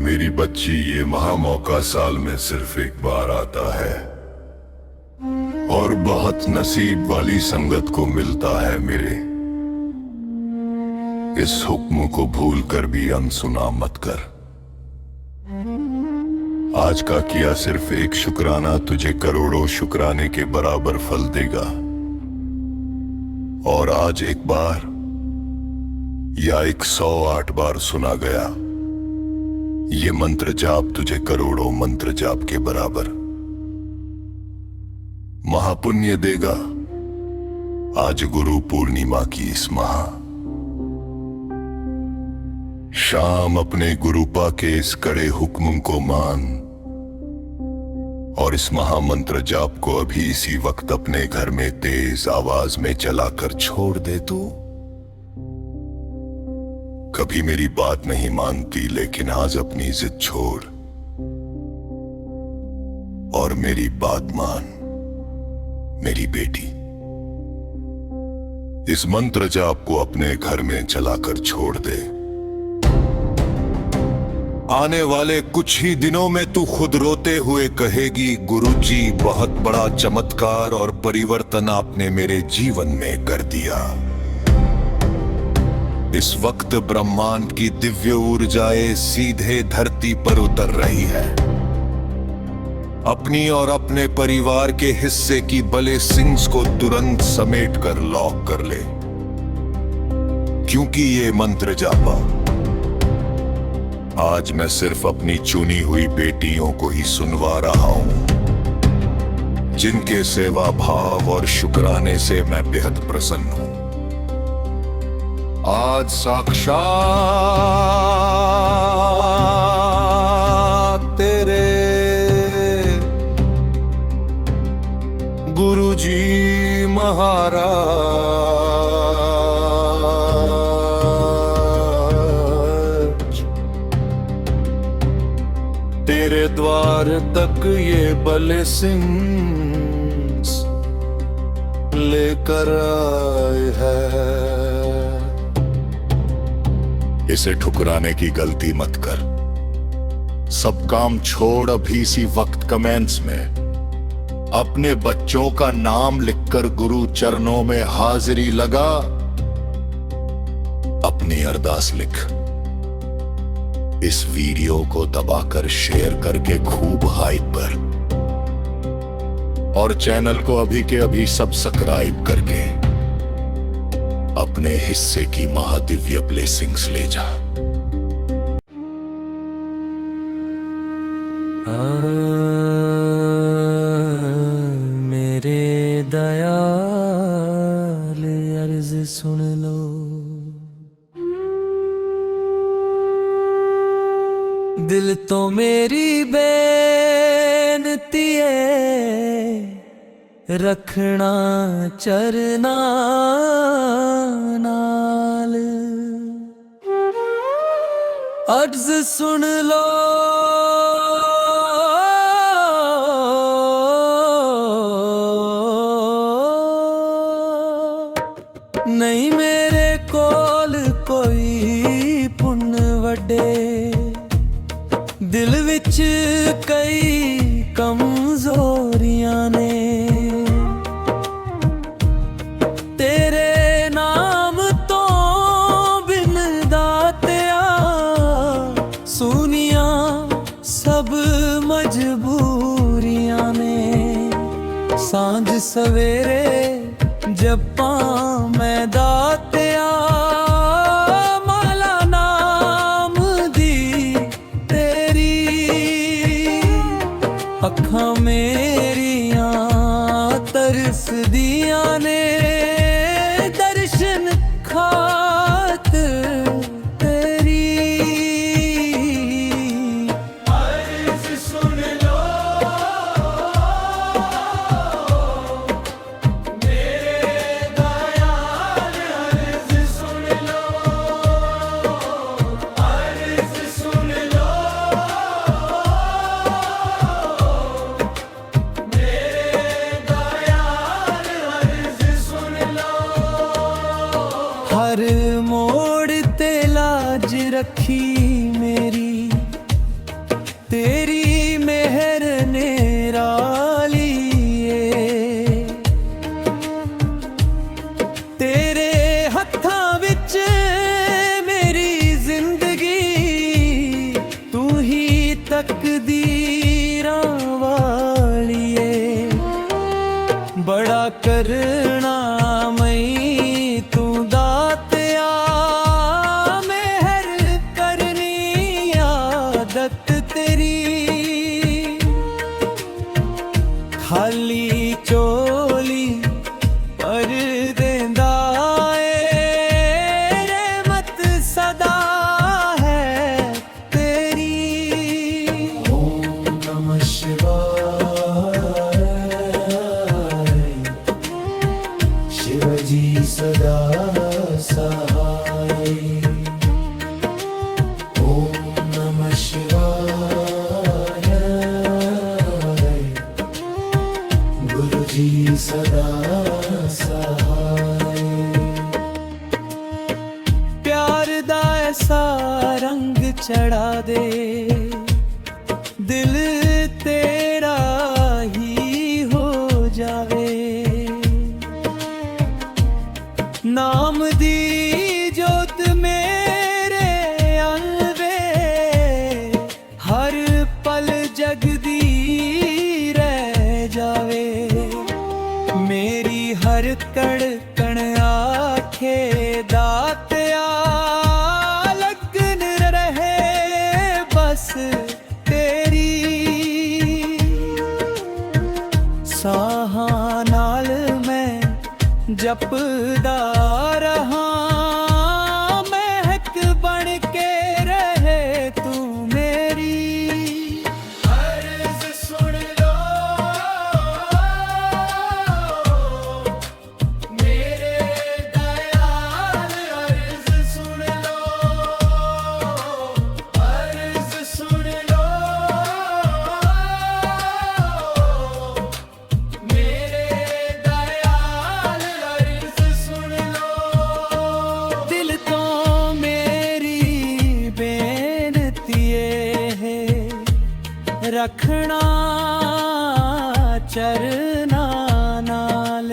मेरी बच्ची, ये महामौका साल में सिर्फ एक बार आता है और बहुत नसीब वाली संगत को मिलता है मेरे। इस हुक्म को भूल कर भी अनसुना मत कर। आज का किया सिर्फ एक शुक्राना तुझे करोड़ों शुक्राने के बराबर फल देगा। और आज एक बार या 108 बार सुना गया ये मंत्र जाप तुझे करोड़ों मंत्र जाप के बराबर महापुण्य देगा। आज गुरु पूर्णिमा की इस शाम अपने गुरुपा के इस कड़े हुक्म को मान और इस महामंत्र जाप को अभी इसी वक्त अपने घर में तेज आवाज में चलाकर छोड़ दे। तू कभी मेरी बात नहीं मानती, लेकिन आज अपनी जिद छोड़ और मेरी बात मान मेरी बेटी। इस मंत्र जाप को अपने घर में चलाकर छोड़ दे। आने वाले कुछ ही दिनों में तू खुद रोते हुए कहेगी, गुरुजी बहुत बड़ा चमत्कार और परिवर्तन आपने मेरे जीवन में कर दिया। इस वक्त ब्रह्मांड की दिव्य ऊर्जाएं सीधे धरती पर उतर रही है। अपनी और अपने परिवार के हिस्से की ब्लेसिंग्स को तुरंत समेट कर लॉक कर ले, क्योंकि ये मंत्र जापा आज मैं सिर्फ अपनी चुनी हुई बेटियों को ही सुनवा रहा हूं, जिनके सेवा भाव और शुक्राने से मैं बेहद प्रसन्न हूं। आज साक्षात तेरे गुरुजी महाराज तेरे द्वार तक ये ब्लेसिंग्स लेकर आए हैं। इसे ठुकराने की गलती मत कर। सब काम छोड़ अभी इसी वक्त कमेंट्स में अपने बच्चों का नाम लिखकर गुरु चरणों में हाजिरी लगा। अपनी अरदास लिख। इस वीडियो को दबाकर शेयर करके खूब हाइप पर, और चैनल को अभी के अभी सब्सक्राइब करके अपने हिस्से की महादिव्य ब्लेसिंग्स ले जा। मेरे दयाल अर्ज सुन लो। दिल तो मेरी बेनती है, रखना चरना नाल। अर्ज सुन लो नहीं मेरे कोल कोई पुण्य वड्डे, दिल विच कई कमजोरियां ने। तेरे नाम तो बिन दातिया सुनिया सब मजबूरियां ने। सांझ सवेरे जप्पा मैं दातिया माला नाम दी तेरी। अखां मेरियां तरस दिया ने दर्शन खातिर तेरी। अर्ज सुन लो मेरे दयाल, अर्ज सुन लो, अर्ज सुन लो मेरे दयाल, अर्ज सुन लो। हर मोड़ ते लाज रखी मेरी, ਤਕਦੀਰਾਂ ਵਾਲੀਏ ਬੜਾ ਕਰਨਾ ਮਈ ਤੂੰ ਦਾਤਿਆ ਮਿਹਰ ਕਰਨੀ ਆਦਤ ਤੇਰੀ ਖਾਲੀ ਝੋਲੀ ਪਰ ਦੇਂਦਾ ਏ ਰਹਿਮਤ ਸਦਾ ਹੈ ਤੇਰੀ ਓਮ ਨਮः शिवाय शिव जी सदा सहाय ओम नमः शिवाय गुरु जी सदा सहाय प्यार दा ऐसा रंग चढ़ा दे दिल तेरा ही हो जावे नाम दी जोत मेरे अलवे हर पल जगदी रह जावे मेरी हर कड़कण आखे दातिया लगन रहे बस तेरी ਸਾਹਾਂ ਨਾਲ ਮੈਂ ਜਪਦਾ ਰਹਾ ਮਹਿਕ ਬਣ ਕੇ ਰਹੇ ਤੂੰ ਮੇਰੀ अर्ज सुन लो मेरे दयाल अर्ज सुन लो अर्ज सुन लो मेरे दयाल अर्ज सुन लो ਦਿਲ ਤੋਂ ਮੇਰੀ ਬੇਨਤੀ ਏ ਰੱਖਣਾ ਚਰਨਾ ਨਾਲ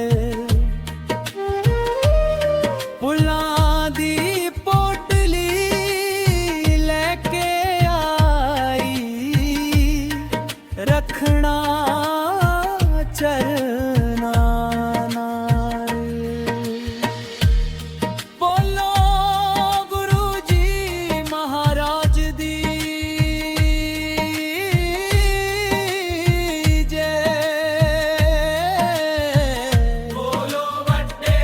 ਫੁੱਲਾਂ ਦੀ ਪੋਟਲੀ ਲੈ ਕੇ ਆਈ ਰੱਖਣਾ ਚਰਨਾ ਨਾਲ ਬੋਲੋ ਗੁਰੂ ਜੀ ਮਹਾਰਾਜ ਦੀ ਜੈ बोलो वड्डे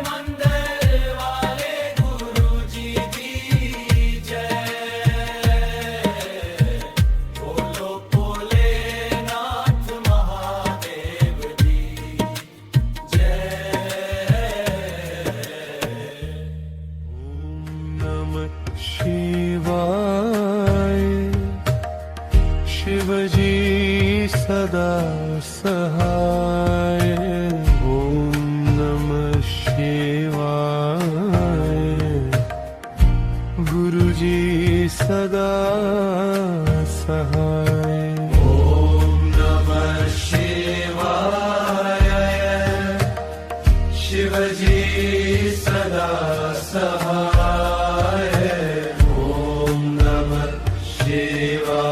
मंदिर वाले गुरु जी दी जय बोलो भोलेनाथ महादेव दी नमः शिवाय शिव जी सदा सहाय ओम नमः शिवाय गुरु जी सदा सहाय ओम नमः शिवाय शिव जी सदा सहाय ओम नमः शिवाय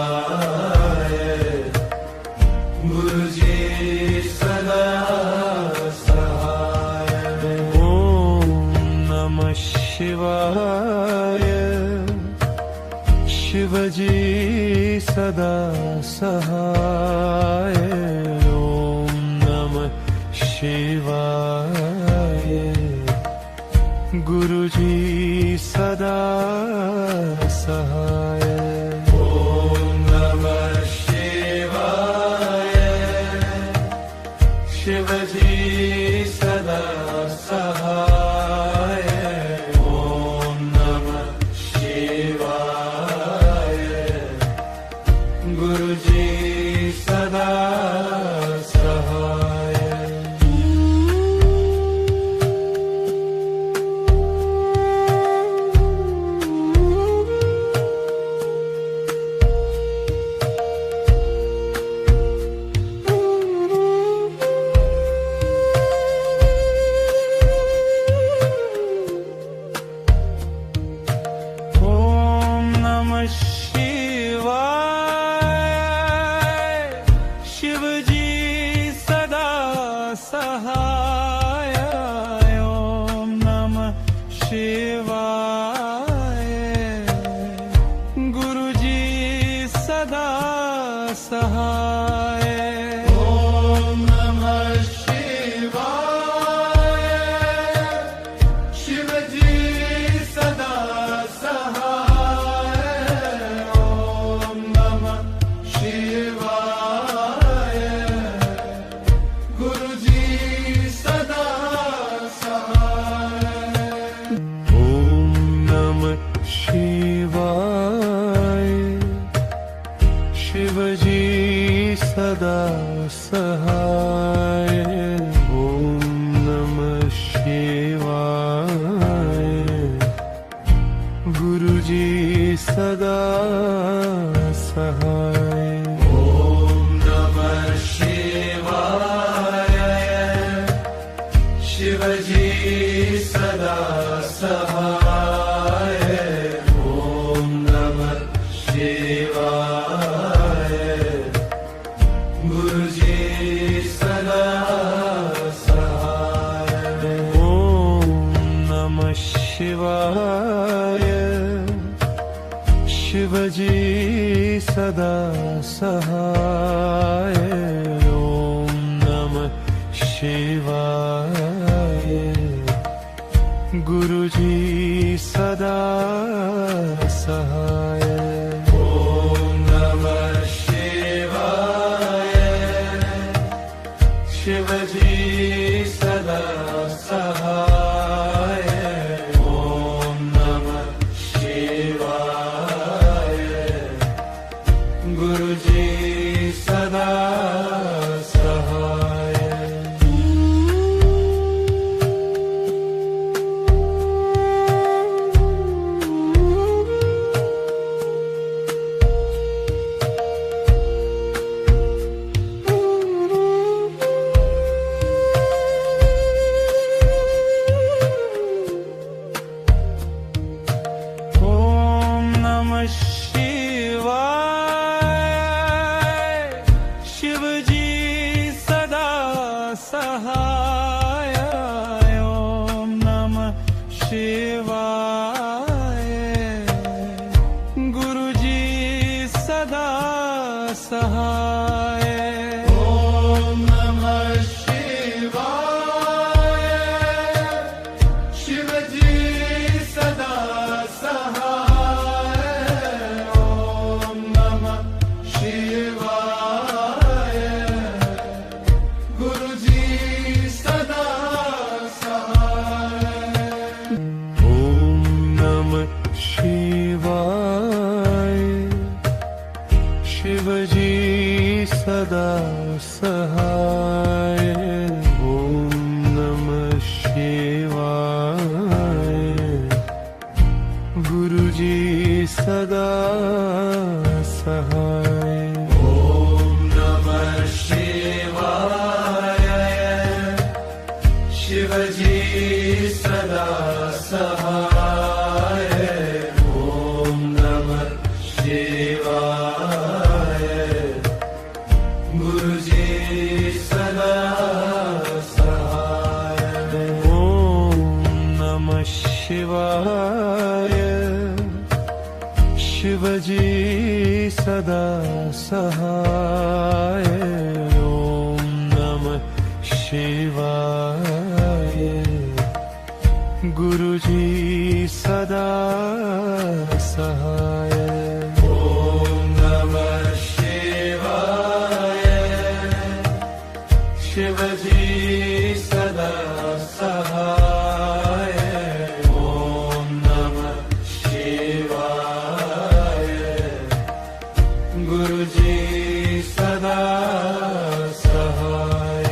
गुरु जी सदा सहाय ओम नमः शिवाय शिव जी सदा सहाय ओम नमः शिवाय गुरु जी सदा सहाय ओम नमः शिवाय शिव जी सदा सहाय ओम नमः शिवाय गुरु जी सदा सहाय ओम नमः शिवाय सहाय। ॐ नमः शिवाय शिवजी सदा सहाय। ॐ नमः शिवाय गुरुजी सदा सहाय। ॐ नमः शिवाय शिवजी सदा सहाय। ॐ नमः शिवाय गुरुजी सदा सहाय। ॐ नमः शिवाय शिवजी सदा सहाय। ॐ नमः शिवाय गुरुजी सदा सहाय। ॐ नमः शिवाय शिवजी सदा सहाय। ॐ नमः शिवाय गुरुजी सदा सहाय। ॐ नमः शिवाय शिवजी सदा सहाय। ॐ नमः शिवाय गुरुजी सदा सहाय। ॐ नमः शिवाय शिवजी सदा सहाय। ॐ नमः शिवाय गुरुजी सदा सहाय। ॐ नमः शिवाय शिवजी सदा सहाय। ॐ नमः शिवाय गुरुजी सदा सहाय। ॐ नमः शिवाय शिवजी सदा सहाय। ॐ नमः शिवाय गुरुजी सदा सहाय। ॐ नमः शिवाय शिवजी सदा सहाय। ॐ नमः शिवाय गुरुजी सदा सहाय। ॐ नमः शिवाय शिवजी सदा सहाय। ॐ नमः शिवाय गुरुजी सदा सहाय।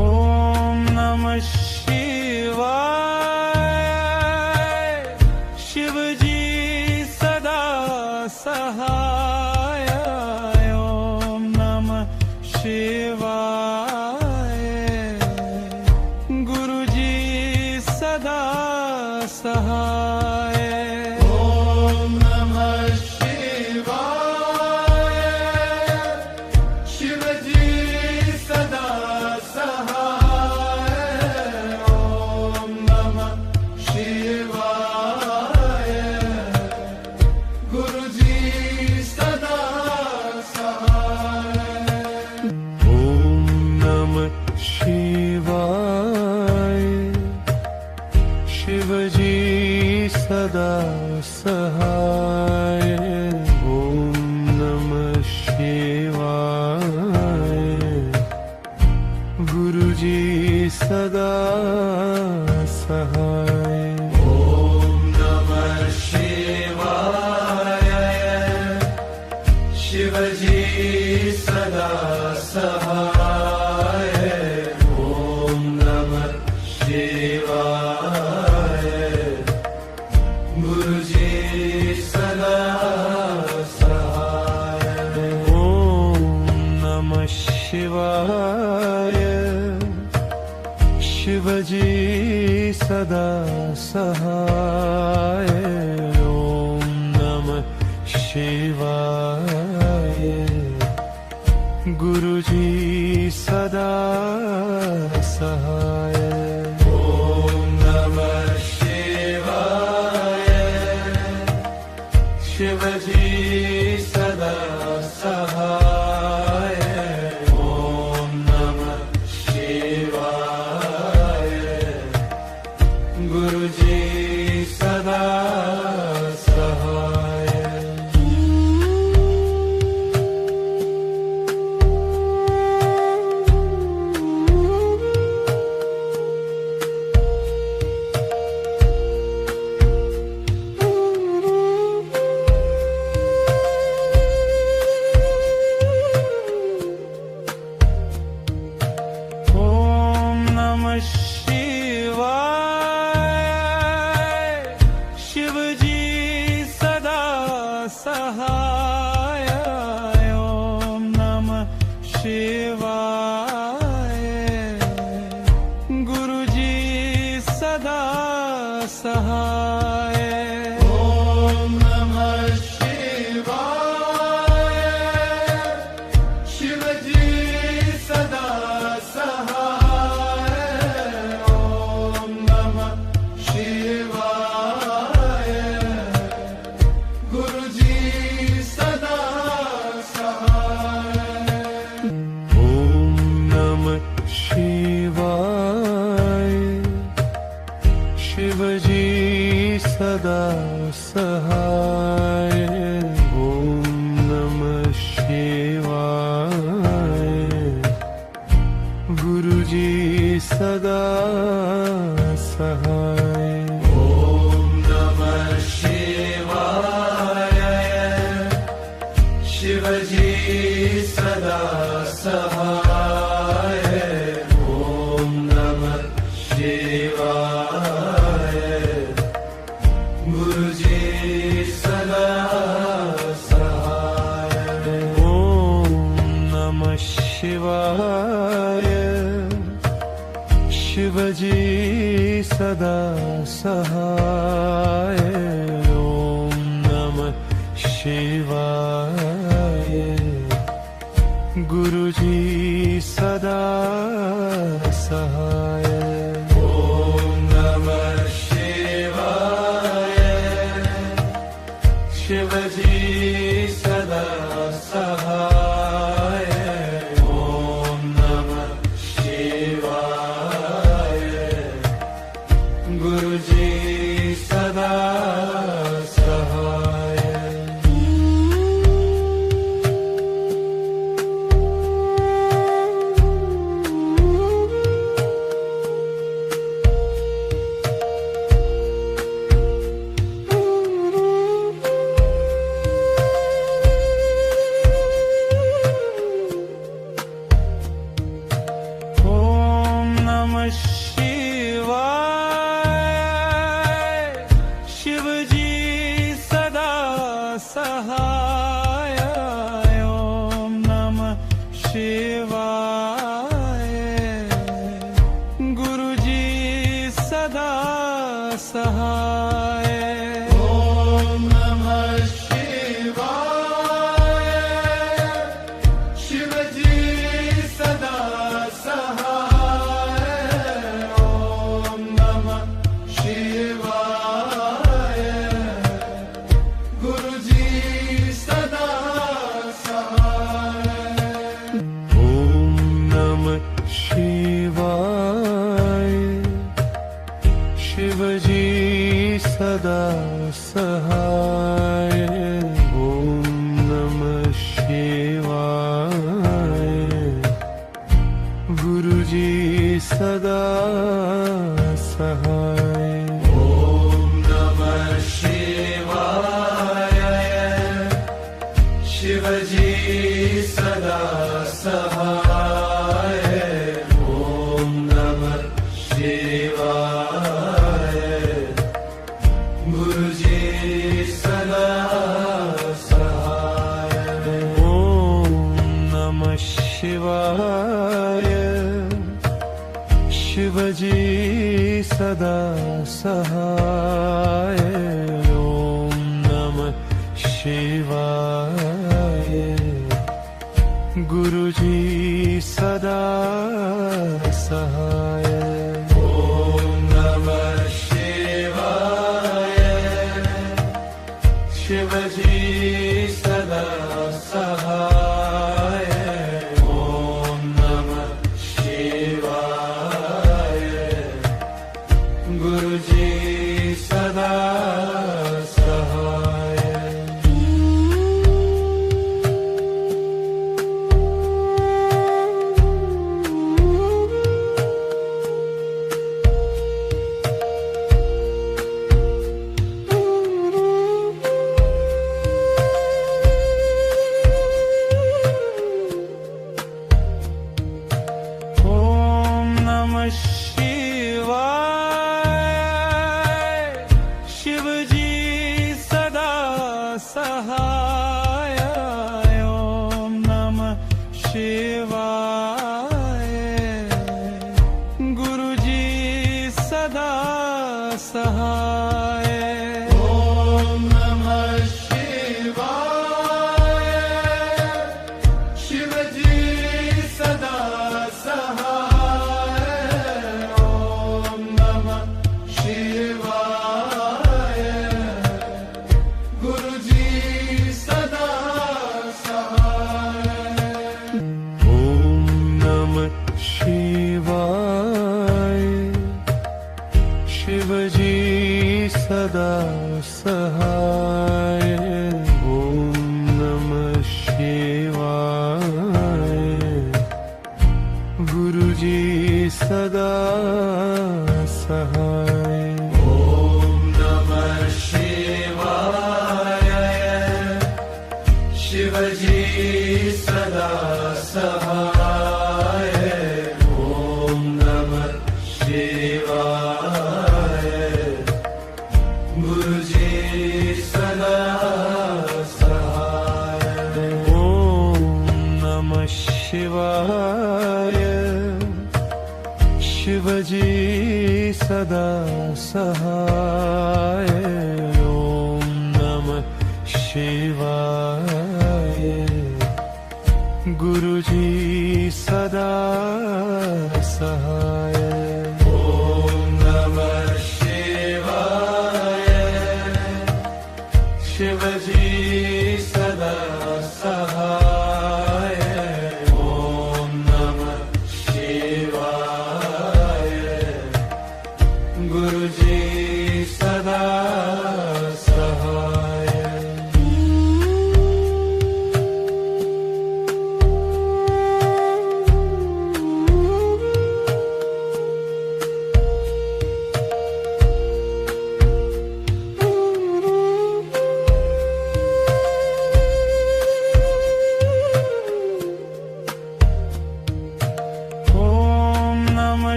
ॐ नमः शिवाय शिवजी सदा सहाय। ॐ नमः शिवाय गुरुजी सदा सहाय। सहाय ॐ नमः शिवाय शिवजी सदा सहाय ॐ नमः शिवाय गुरुजी सदा सहाय ॐ नमः शिवाय शिवजी सदा सहाय ॐ नमः शिवाय गुरुजी सदा सहाय ॐ नमः शिवाय शिवजी सदा सहाय ॐ नमः शिवाय गुरुजी सदा सहाय ॐ नमः शिवाय शिवजी सदा सहाय ॐ नमः शिवाय गुरुजी सदा सहाय ॐ नमः शिवाय शिवजी सदा सहाय ॐ नमः शिवाय गुरुजी सदा सहाय ॐ नमः शिवाय शिवजी सदा सहाय ॐ नमः शिवाय गुरुजी सदा सहाय ॐ नमः शिवाय शिवजी सदा सहाय ॐ नमः शिवाय गुरुजी सदा सहाय ॐ नमः शिवाय शिवजी सदा सहाय ॐ नमः शिवाय गुरुजी सदा सहाय ॐ नमः शिवाय शिवजी सदा सहाय ॐ नमः शिवाय गुरुजी सदा सहाय ॐ नमः शिवाय शिवजी सदा सहाय ॐ नमः शिवाय गुरुजी सदा सहाय ॐ नमः शिवाय शिवजी सदा सहाय ॐ नमः शिवाय गुरुजी सदा सहाय ॐ नमः शिवाय शिवजी सहाय। ॐ नमः शिवाय शिवजी सदा सहाय। ॐ नमः शिवाय गुरुजी सदा सहाय। ओम नमः शिवाय शिवजी सदा सहाय। ओम नमः शिवाय गुरुजी सदा सहाय। ॐ नमः शिवाय शिवजी सदा सहाय। ॐ नमः शिवाय गुरुजी सदा सहाय। ओम नमः शिवाय शिवजी सदा सहाय। ओम नमः शिवाय गुरुजी सदा सहाय। ॐ नमः शिवाय शिवजी सदा सहाय। ॐ नमः शिवाय गुरुजी सदा सहाय। ओम नमः शिवाय शिवजी सदा सहाय। ओम नमः शिवाय गुरुजी सदा सहाय। ॐ नमः शिवाय शिवजी सदा सहाय। ॐ नमः शिवाय गुरुजी सदा सहाय। ओम नमः शिवाय शिवजी सदा सहाय। ओम नमः शिवाय गुरुजी सदा सहाय। ॐ नमः शिवाय शिवजी सदा सहाय। ॐ नमः शिवाय गुरुजी सदा सहाय। ओम नमः शिवाय शिवजी सदा सहाय। ओम नमः शिवाय गुरुजी सदा सहाय। ॐ नमः शिवाय शिवजी सदा सहाय। ॐ नमः शिवाय गुरुजी सदा सहाय।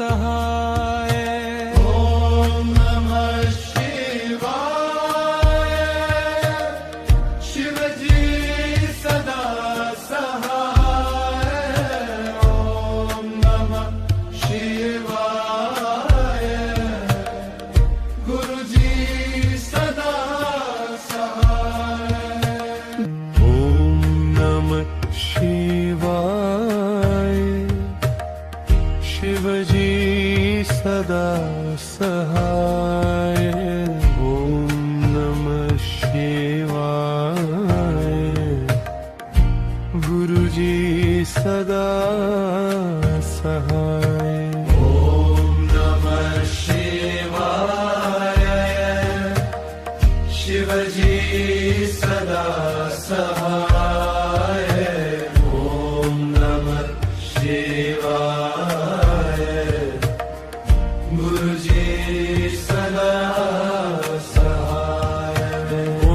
सहाय ॐ नमः शिवाय शिवजी सदा सहाय ॐ नमः शिवाय गुरुजी सदा सहाय ॐ नमः शिवाय शिवजी सदा सहाय ॐ नमः शिवाय गुरुजी सदा सहाय ॐ नमः शिवाय शिवजी सदा सहाय ॐ नमः शिवाय गुरुजी सदा सहाय ॐ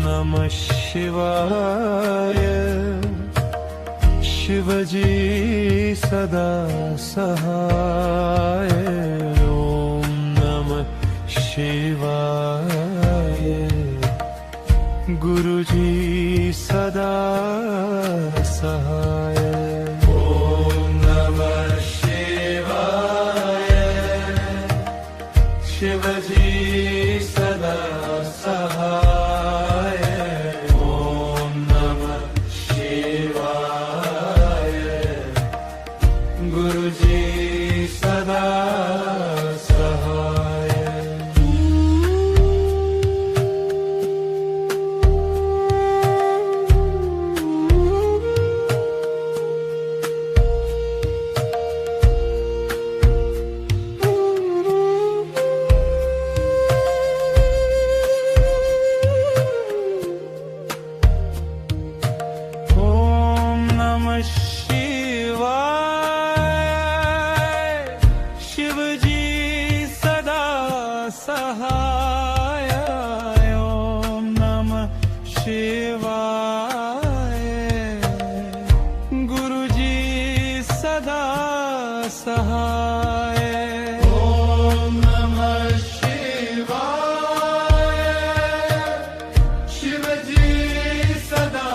नमः शिवाय शिवजी सदा सहाय ॐ नमः शिवाय गुरुजी सदा सहाय ॐ नमः शिवाय शिवजी सदा सहाय ॐ नमः शिवाय गुरुजी सदा सहाय ॐ नमः शिवाय शिवजी सदा सहाय ॐ नमः शिवाय गुरुजी सदा सहाय ॐ नमः शिवाय शिवजी सदा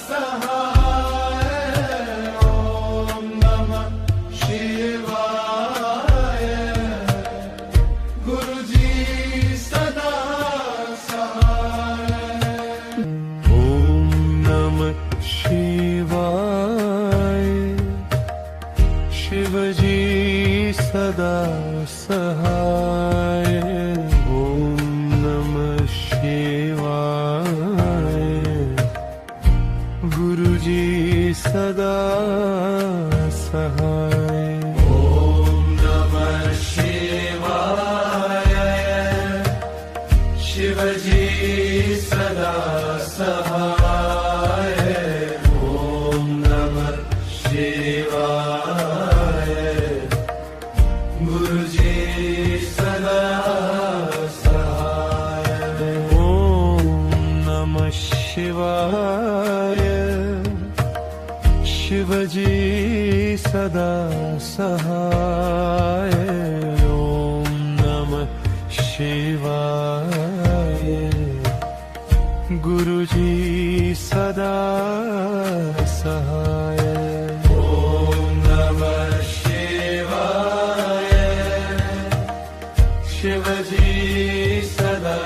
सहाय ॐ नमः शिवाय गुरुजी सदा सहाय ॐ नमः शिवाय शिवजी सदा सहाय ॐ नमः शिवाय गुरुजी सदा सहाय ॐ नमः शिवाय शिवजी सदा सहाय ॐ नमः शिवाय गुरुजी सदा सहाय ॐ नमः शिवाय शिवजी सदा सहाय ॐ नमः शिवाय गुरुजी सदा सहाय ॐ नमः शिवाय शिवजी सदा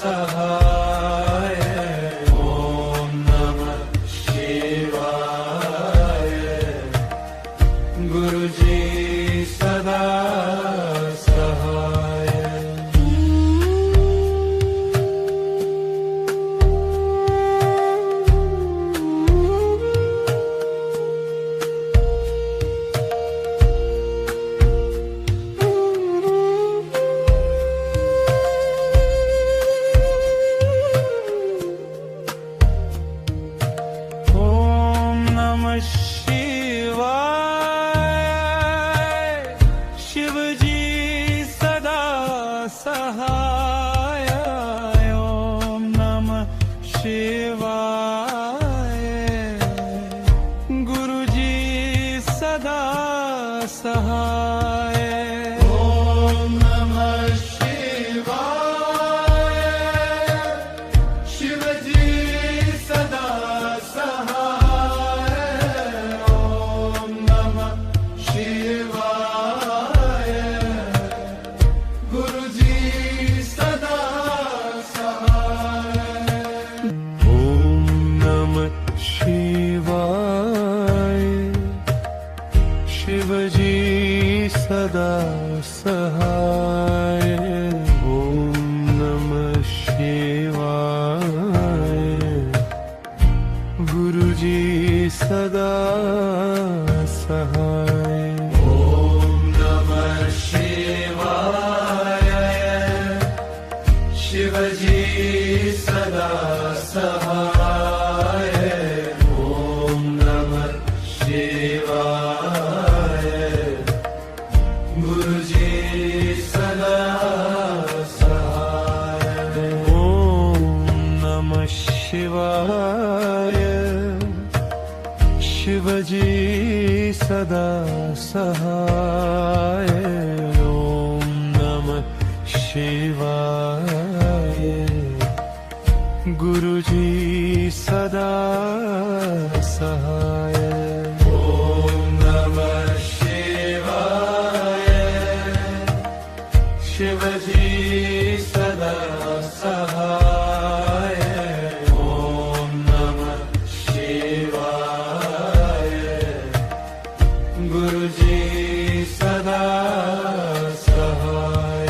सहाय ॐ नमः शिवाय गुरुजी सदा सहाय ॐ नमः शिवाय शिवजी सदा सहाय ॐ नमः शिवाय गुरुजी सदा सहाय शिवाय शिवजी सदा सहाय ओम नमः शिवाय गुरुजी सदा सहाय ओम नमः शिवाय शिवजी सदा सहाय ओम नमः शिवाय गुरुजी सदा सहाय ओम नमः शिवाय शिवजी सदा सहाय ओम नमः शिवाय गुरुजी सदा सहाय ओम नमः शिवाय शिवजी सदा सहाय ओम नमः शिवाय गुरुजी सदा सहाय ओम नमः शिवाय शिवजी सदा सहाय ओम नमः शिवाय गुरुजी सदा सहाय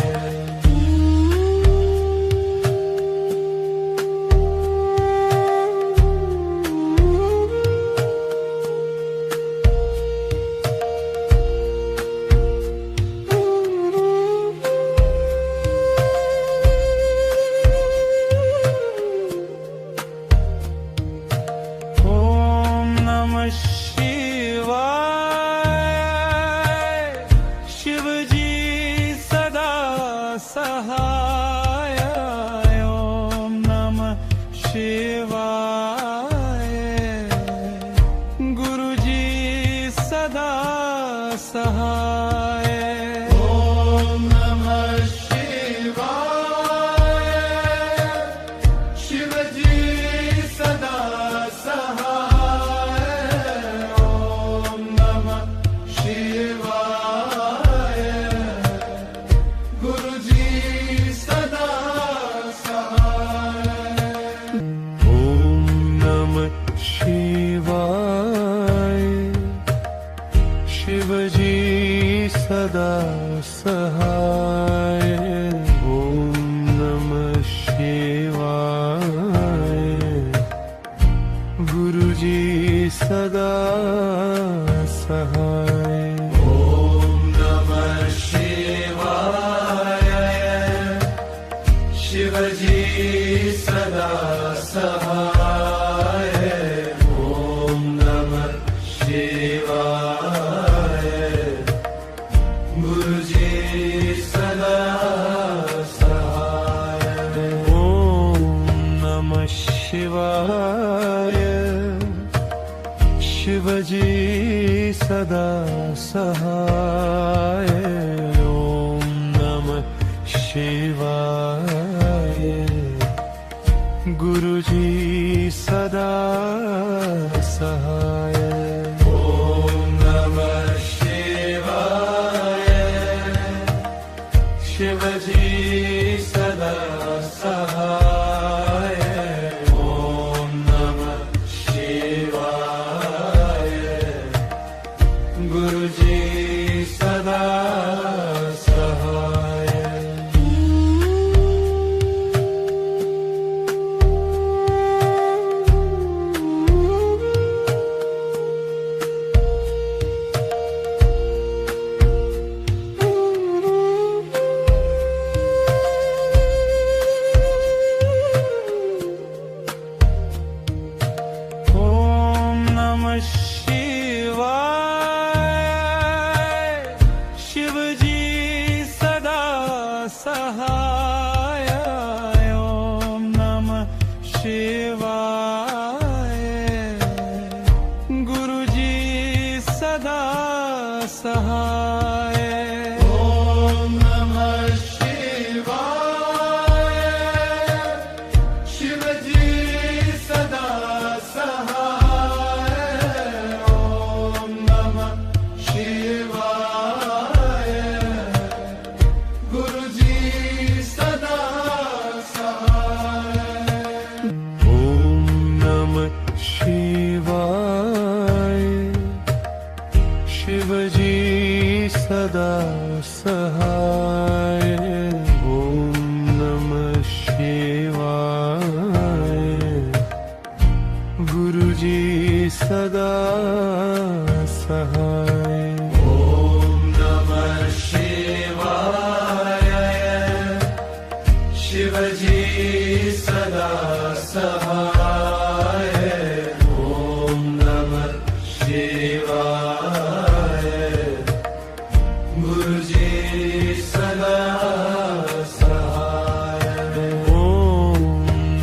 ओम नमः शिवाय शिवजी सदा सहाय ओम नमः शिवाय गुरुजी सदा सहाय ओम नमः शिवाय शिवजी सदा सहाय ओम नमः शिवाय गुरुजी सदा सहाय ओम नमः शिवाय शिवजी सदा सहाय ओम नमः शिवाय गुरुजी सदा सहाय ओम नमः शिवाय शिवजी सदा सहाय ओम नमः शिवाय गुरुजी सदा सहाय ओम नमः शिवाय शिवजी सदा सहाय ओम नमः शिवाय गुरुजी सदा सहाय ओम नमः शिवाय शिवजी सदा सहाय ओम नमः शिवाय गुरुजी सदा सहाय ओम नमः शिवाय शिवजी सदा सहाय ओम नमः शिवाय गुरुजी सदा सहाय ओम नमः शिवाय सहाय ओम नमः शिवाय गुरुजी सदा सहाय ॐ नमः शिवाय शिवजी सदा सहाय ॐ नमः शिवाय गुरुजी सदा सहाय ओम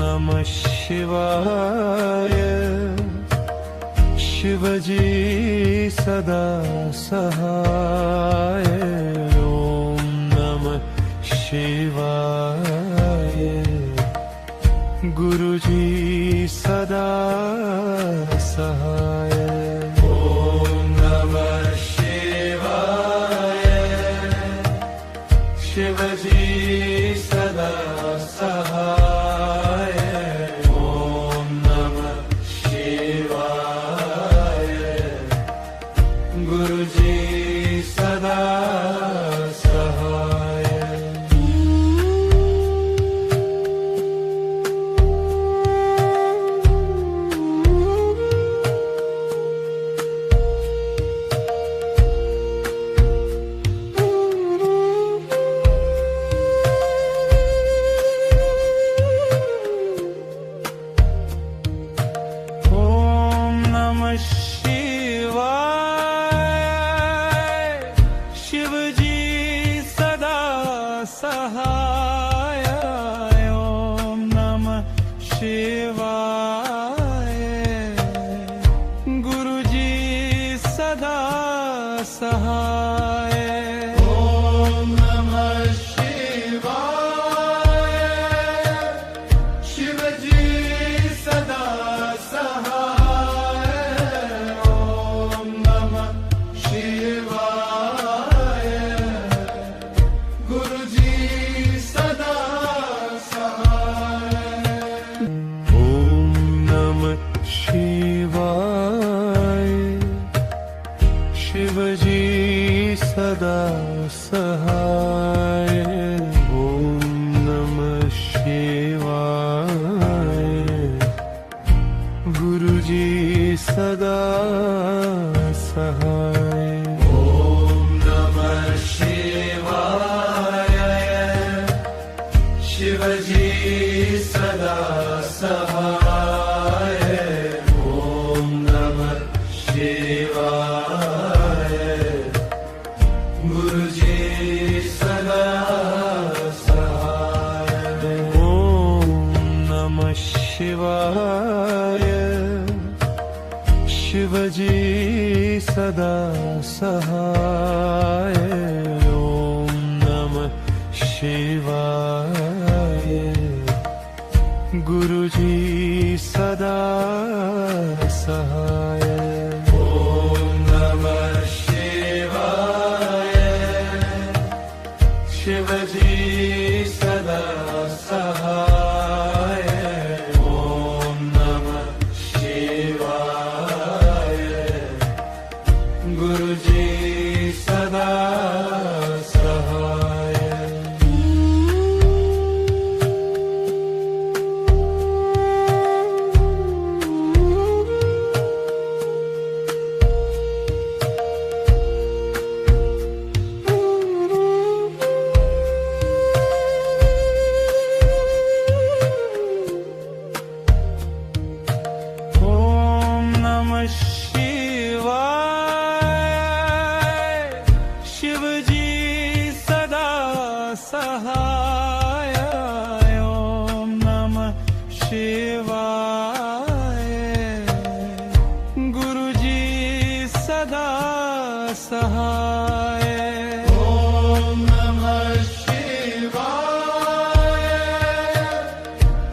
नमः शिवाय शिवजी सदा सहाय ओम नमः शिवाय गुरुजी सदा सहाय ॐ नमः शिवाय शिवजी सदा सहाय ॐ नमः शिवाय गुरुजी सदा सहाय ओम नमः शिवाय शिवजी सदा सहाय ओम नमः शिवाय गुरुजी सदा सहाय ॐ नमः शिवाय शिवजी सदा सहाय ॐ नमः शिवाय गुरुजी सदा सहाय ओम नमः शिवाय शिवजी सदा सहाय ओम नमः शिवाय गुरुजी सदा सहाय ॐ नमः शिवाय शिवजी सदा सहाय ॐ नमः शिवाय गुरुजी सदा सहाय ओम नमः शिवाय शिवजी सदा सहाय ओम नमः शिवाय गुरुजी सदा सहाय ॐ नमः शिवाय शिवजी सदा सहाय ॐ नमः शिवाय गुरुजी सदा सहाय ओम नमः शिवाय शिवजी सदा सहाय ओम नमः शिवाय गुरुजी सदा सहाय ॐ नमः शिवाय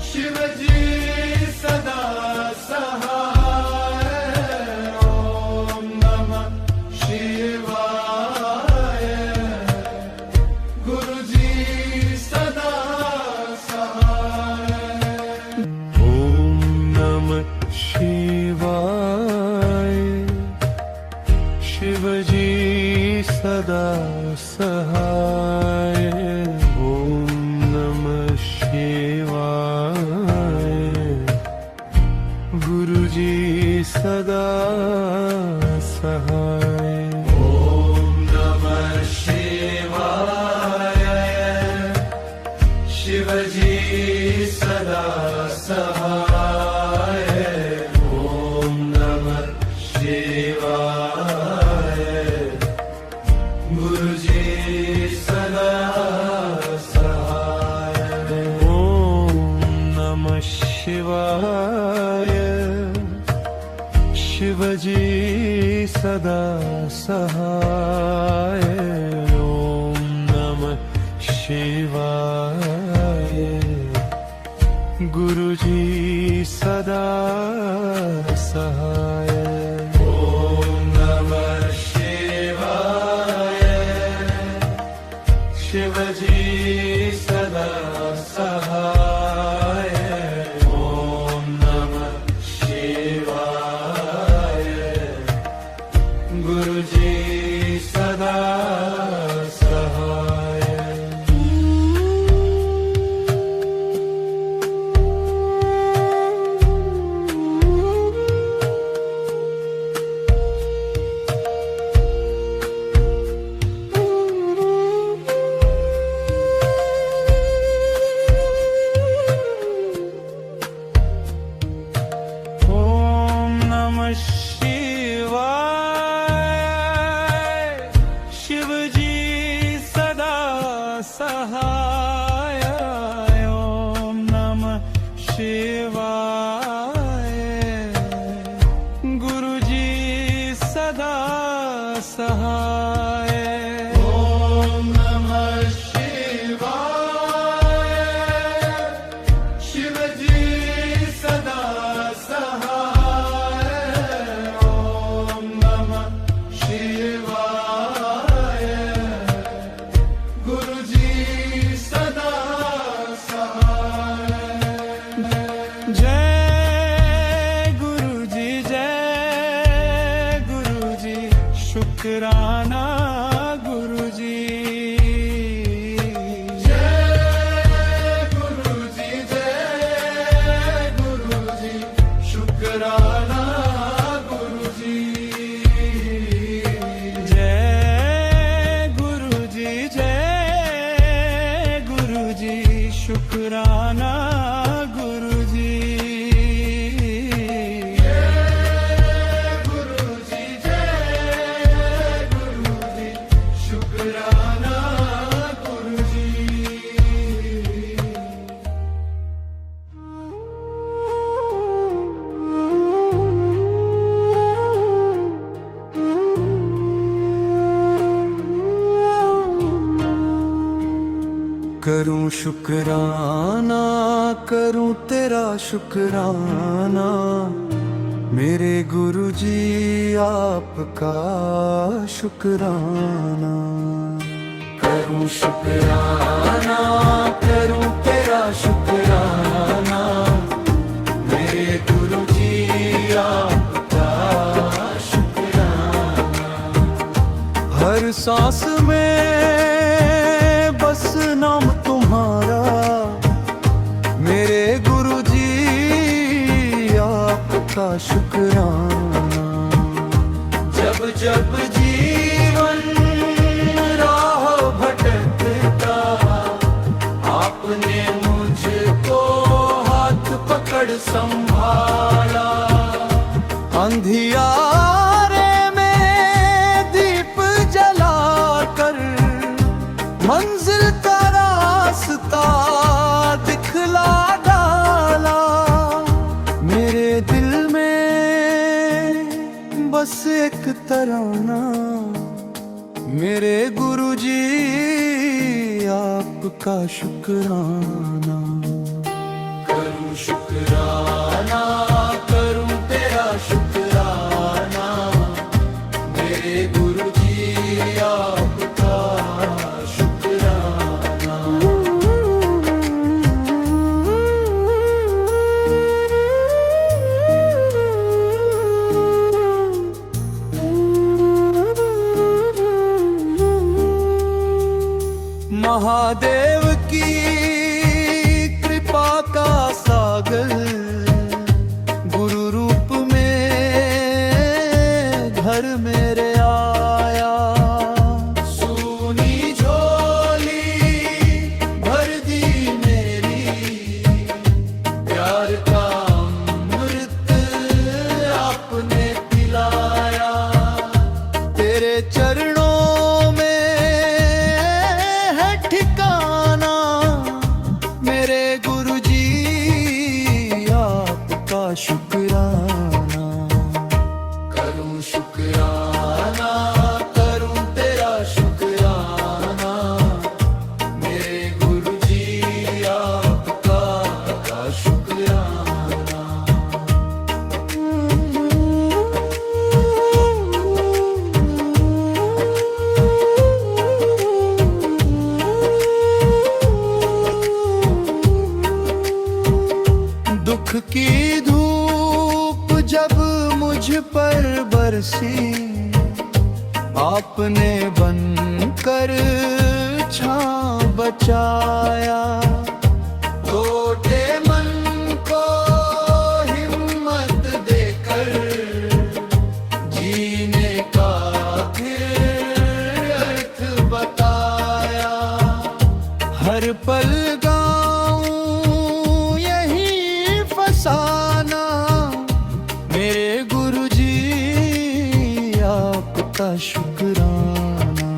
शिवजी सदा सहाय ॐ नमः शिवाय गुरुजी सदा सहाय ओम सदा सहाय ॐ नमः शिवाय शिवजी सदा सहाय ॐ नमः शिवाय गुरुजी सदा सहाय ॐ नमः शिवाय शिवजी सदा सहाय ॐ नमः शिवाय गुरुजी सदा सहाय ॐ नमः शिवाय शिवजी सदा सहाय ॐ नमः शिवाय गुरुजी सदा सहाय ॐ नमः शिवाय शिवजी सदा सहाय ॐ नमः शिवाय गुरुजी सदा सहाय ॐ नमः शिवाय शिवजी सदा सहाय ॐ नमः शिवाय गुरुजी सदा सहाय जय गुरुजी शुक्राना गुरुजी जय गुरुजी शुक्राना गुरुजी जय गुरुजी शुक्राना गुरुजी शुक्राना गुरुजी करूं शुक्राना करूं तेरा शुक्राना मेरे गुरुजी आपका शुक्राना करूं शुक्राना करूं तेरा शुक्राना मेरे गुरुजी आपका शुक्राना हर सांस में बस नाम तुम्हारा मेरे गुरुजी आपका शुक्राना जब जब जीवन राह भटकता आपने मुझको हाथ पकड़ संभाला अंधियारे में दीप जलाकर मंजिल का रास्ता दिखला डाला मेरे दिल में बस एक तराना मेरे गुरुजी आपका शुक्राना करूं शुक्राना करूं तेरा शुक्राना मेरे गुरुजी आपका शुक्राना महादेव की कृपा का सागर गुरु रूप में की धूप जब मुझ पर बरसी, आपने बनकर छांव बचाया। टूटे मन को हिम्मत देकर जीने का फिर अर्थ बताया। हर पल गाऊं यही फसाना, मेरे गुरुजी आपका शुक्राना।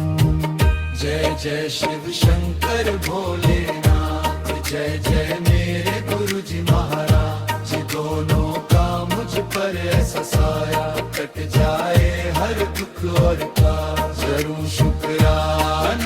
जय जय शिव शंकर भोलेनाथ, जय जय मेरे गुरुजी महाराज। दोनों का मुझ पर ऐसा साया, कट जाए हर दुख और का जरूर शुक्राना।